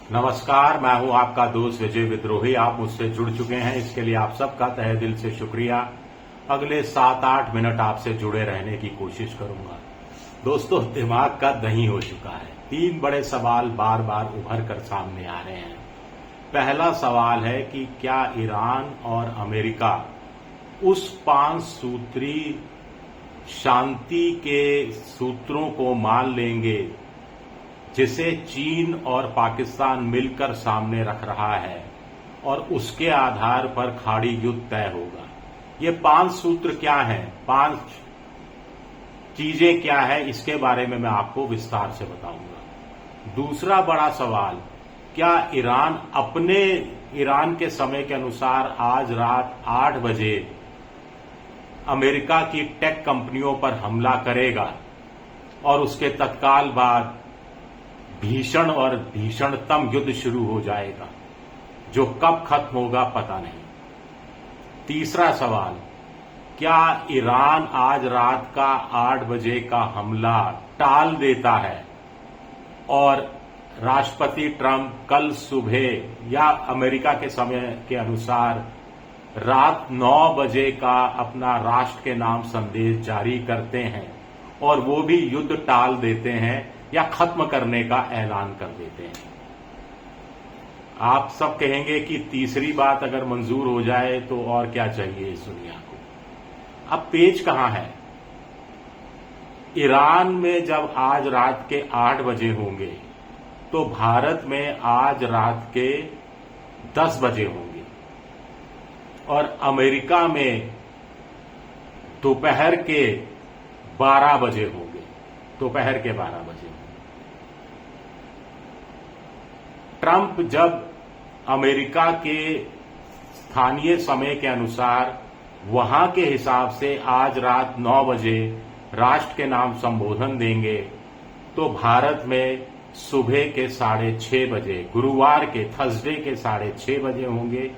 नमस्कार, मैं हूं आपका दोस्त विजय विद्रोही। आप मुझसे जुड़ चुके हैं, इसके लिए आप सबका तहे दिल से शुक्रिया। अगले 7-8 मिनट आपसे जुड़े रहने की कोशिश करूंगा। दोस्तों, दिमाग का दही हो चुका है। 3 बड़े सवाल बार बार उभर कर सामने आ रहे हैं। पहला सवाल है कि क्या ईरान और अमेरिका उस 5 सूत्री शांति के सूत्रों को मान लेंगे जिसे चीन और पाकिस्तान मिलकर सामने रख रहा है और उसके आधार पर खाड़ी युद्ध तय होगा। ये 5 सूत्र क्या हैं, 5 चीजें क्या है, इसके बारे में मैं आपको विस्तार से बताऊंगा। दूसरा बड़ा सवाल, क्या ईरान के समय के अनुसार आज रात 8 बजे अमेरिका की टेक कंपनियों पर हमला करेगा और उसके तत्काल बाद भीषण और भीषणतम युद्ध शुरू हो जाएगा जो कब खत्म होगा पता नहीं। तीसरा सवाल, क्या ईरान आज रात का 8 बजे का हमला टाल देता है और राष्ट्रपति ट्रंप कल सुबह या अमेरिका के समय के अनुसार रात 9 बजे का अपना राष्ट्र के नाम संदेश जारी करते हैं और वो भी युद्ध टाल देते हैं या खत्म करने का ऐलान कर देते हैं। आप सब कहेंगे कि तीसरी बात अगर मंजूर हो जाए तो और क्या चाहिए इस दुनिया को। अब पेच कहां है? ईरान में जब आज रात के 8 बजे होंगे तो भारत में आज रात के 10 बजे होंगे और अमेरिका में दोपहर के 12 बजे होंगे। दोपहर के 12 बजे। ट्रंप जब अमेरिका के स्थानीय समय के अनुसार वहां के हिसाब से आज रात 9 बजे राष्ट्र के नाम संबोधन देंगे तो भारत में सुबह के 6:30 बजे, गुरुवार के थर्सडे के 6:30 बजे होंगे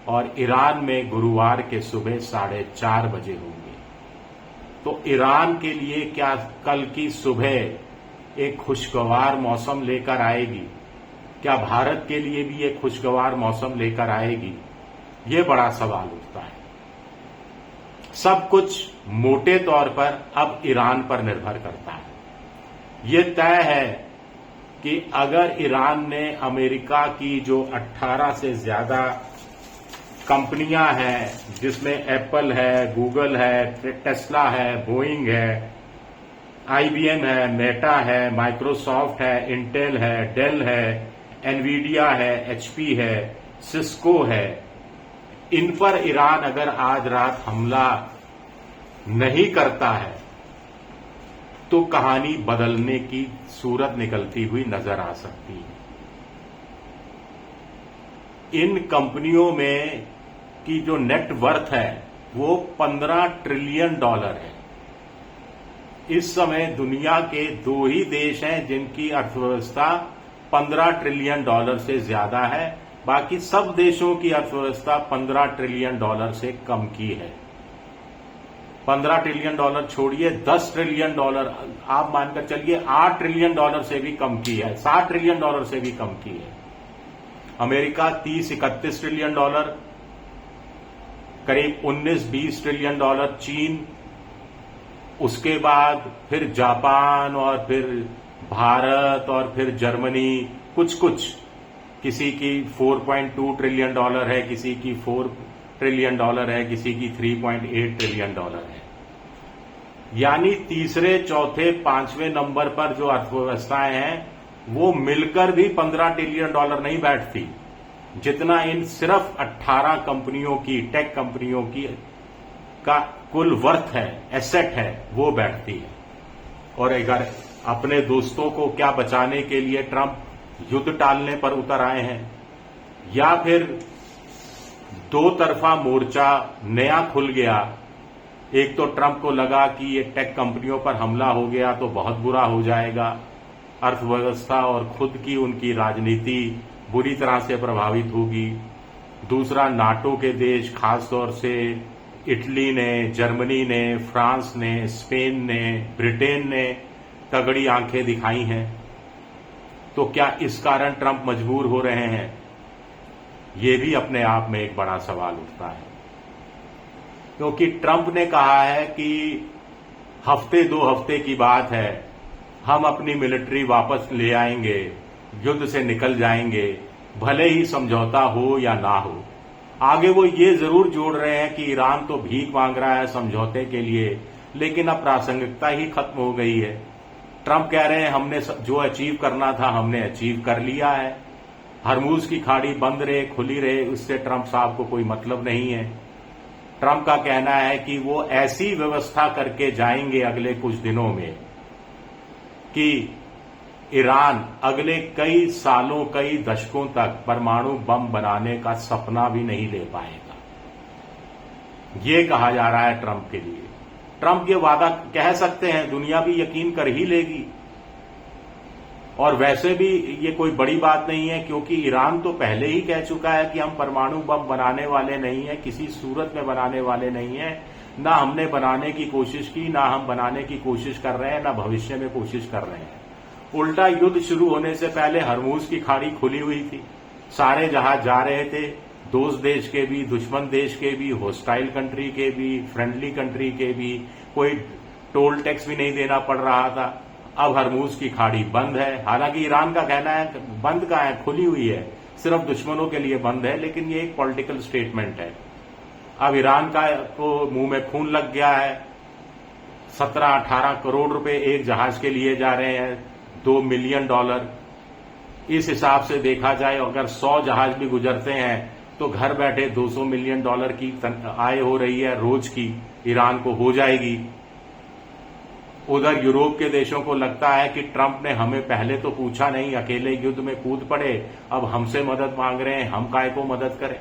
और ईरान में गुरुवार के सुबह 4:30 बजे होंगे। तो ईरान के लिए क्या कल की सुबह एक खुशगवार मौसम लेकर आएगी? क्या भारत के लिए भी एक खुशगवार मौसम लेकर आएगी? ये बड़ा सवाल उठता है। सब कुछ मोटे तौर पर अब ईरान पर निर्भर करता है। ये तय है कि अगर ईरान ने अमेरिका की जो 18 से ज्यादा कंपनियां हैं, जिसमें एप्पल है, गूगल है, टेस्ला है, बोइंग है, आईबीएम है, मेटा है, माइक्रोसॉफ्ट है, इंटेल है, डेल है, एनवीडिया है, एचपी है, सिस्को है, इन पर ईरान अगर आज रात हमला नहीं करता है तो कहानी बदलने की सूरत निकलती हुई नजर आ सकती है। इन कंपनियों में की जो नेट वर्थ है वो $15 ट्रिलियन है। इस समय दुनिया के 2 ही देश हैं जिनकी अर्थव्यवस्था $15 ट्रिलियन से ज्यादा है। बाकी सब देशों की अर्थव्यवस्था $15 ट्रिलियन से कम की है। $15 ट्रिलियन छोड़िए, $10 ट्रिलियन आप मानकर चलिए, $8 ट्रिलियन से भी कम की है, $60 ट्रिलियन से भी कम की है। अमेरिका 30-31 ट्रिलियन डॉलर, करीब 19-20 ट्रिलियन डॉलर चीन, उसके बाद फिर जापान और फिर भारत और फिर जर्मनी, कुछ किसी की $4.2 ट्रिलियन है, किसी की $4 ट्रिलियन है, किसी की $3.8 ट्रिलियन है। यानी तीसरे, चौथे, 5वें नंबर पर जो अर्थव्यवस्थाएं हैं वो मिलकर भी $15 ट्रिलियन नहीं बैठती, जितना इन सिर्फ 18 कंपनियों की, टेक कंपनियों की का कुल वर्थ है, एसेट है, वो बैठती है। और अगर अपने दोस्तों को क्या बचाने के लिए ट्रंप युद्ध टालने पर उतर आए हैं या फिर 2 तरफा मोर्चा नया खुल गया। एक तो ट्रंप को लगा कि ये टेक कंपनियों पर हमला हो गया तो बहुत बुरा हो जाएगा, अर्थव्यवस्था और खुद की उनकी राजनीति बुरी तरह से प्रभावित होगी। दूसरा, नाटो के देश, खासतौर से इटली ने, जर्मनी ने, फ्रांस ने, स्पेन ने, ब्रिटेन ने तगड़ी आंखें दिखाई हैं। तो क्या इस कारण ट्रंप मजबूर हो रहे हैं? ये भी अपने आप में एक बड़ा सवाल उठता है, क्योंकि ट्रंप ने कहा है कि हफ्ते 2 हफ्ते की बात है, हम अपनी मिलिट्री वापस ले आएंगे, युद्ध से निकल जाएंगे, भले ही समझौता हो या ना हो। आगे वो ये जरूर जोड़ रहे हैं कि ईरान तो भीख मांग रहा है समझौते के लिए, लेकिन अब प्रासंगिकता ही खत्म हो गई है। ट्रंप कह रहे हैं हमने जो अचीव करना था हमने अचीव कर लिया है। हरमुज की खाड़ी बंद रहे खुली रहे उससे ट्रंप साहब को कोई मतलब नहीं है। ट्रंप का कहना है कि वो ऐसी व्यवस्था करके जाएंगे अगले कुछ दिनों में कि ईरान अगले कई सालों कई दशकों तक परमाणु बम बनाने का सपना भी नहीं ले पाएगा। ये कहा जा रहा है ट्रंप के लिए। ट्रंप ये वादा कह सकते हैं, दुनिया भी यकीन कर ही लेगी, और वैसे भी ये कोई बड़ी बात नहीं है, क्योंकि ईरान तो पहले ही कह चुका है कि हम परमाणु बम बनाने वाले नहीं है, किसी सूरत में बनाने वाले नहीं है। ना हमने बनाने की कोशिश की, ना हम बनाने की कोशिश कर रहे हैं, ना भविष्य में कोशिश कर रहे हैं। उल्टा युद्ध शुरू होने से पहले हरमुज की खाड़ी खुली हुई थी, सारे जहाज जा रहे थे, दोस्त देश के भी, दुश्मन देश के भी, हॉस्टाइल कंट्री के भी, फ्रेंडली कंट्री के भी, कोई टोल टैक्स भी नहीं देना पड़ रहा था। अब हरमुज की खाड़ी बंद है। हालांकि ईरान का कहना है बंद कहाँ है, खुली हुई है, सिर्फ दुश्मनों के लिए बंद है, लेकिन ये एक पॉलिटिकल स्टेटमेंट है। अब ईरान का तो मुंह में खून लग गया है। 17-18 करोड़ रुपए एक जहाज के लिए जा रहे हैं, $2 मिलियन। इस हिसाब से देखा जाए अगर 100 जहाज भी गुजरते हैं तो घर बैठे $200 मिलियन की आय हो रही है रोज की, ईरान को हो जाएगी। उधर यूरोप के देशों को लगता है कि ट्रंप ने हमें पहले तो पूछा नहीं, अकेले युद्ध में कूद पड़े, अब हमसे मदद मांग रहे हैं, हम काहे को मदद करें।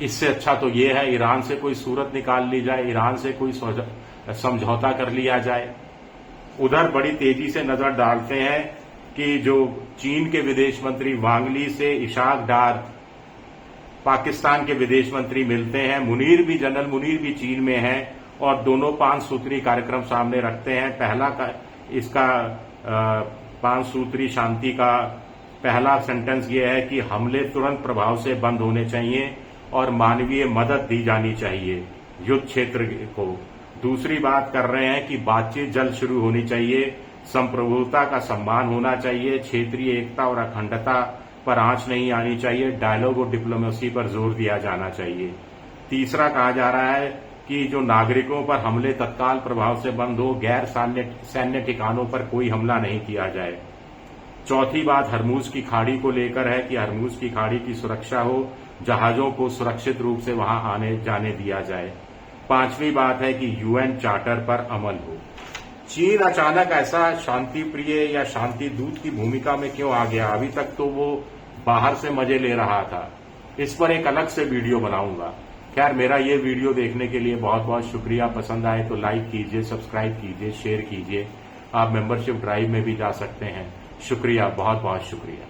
इससे अच्छा तो यह है ईरान से कोई सूरत निकाल ली जाए, ईरान से कोई समझौता कर लिया जाए। उधर बड़ी तेजी से नजर डालते हैं कि जो चीन के विदेश मंत्री वांग ली से इशाक डार, पाकिस्तान के विदेश मंत्री मिलते हैं। जनरल मुनीर भी चीन में हैं और दोनों 5 सूत्री कार्यक्रम सामने रखते हैं। पहला का इसका 5 सूत्री शांति का पहला सेंटेंस यह है कि हमले तुरंत प्रभाव से बंद होने चाहिए और मानवीय मदद दी जानी चाहिए युद्ध क्षेत्र को। दूसरी बात कर रहे हैं कि बातचीत जल्द शुरू होनी चाहिए, संप्रभुता का सम्मान होना चाहिए, क्षेत्रीय एकता और अखंडता पर आंच नहीं आनी चाहिए, डायलॉग और डिप्लोमेसी पर जोर दिया जाना चाहिए। तीसरा कहा जा रहा है कि जो नागरिकों पर हमले तत्काल प्रभाव से बंद हो, गैर सैन्य ठिकानों पर कोई हमला नहीं किया जाए। चौथी बात हरमुज की खाड़ी को लेकर है कि हरमुज की खाड़ी की सुरक्षा हो, जहाजों को सुरक्षित रूप से वहां आने जाने दिया जाए। 5वीं बात है कि यूएन चार्टर पर अमल हो। चीन अचानक ऐसा शांति प्रिय या शांति दूत की भूमिका में क्यों आ गया? अभी तक तो वो बाहर से मजे ले रहा था। इस पर एक अलग से वीडियो बनाऊंगा। खैर, मेरा ये वीडियो देखने के लिए बहुत बहुत शुक्रिया। पसंद आए तो लाइक कीजिए, सब्सक्राइब कीजिए, शेयर कीजिए। आप मेंबरशिप ड्राइव में भी जा सकते हैं। शुक्रिया, बहुत बहुत शुक्रिया।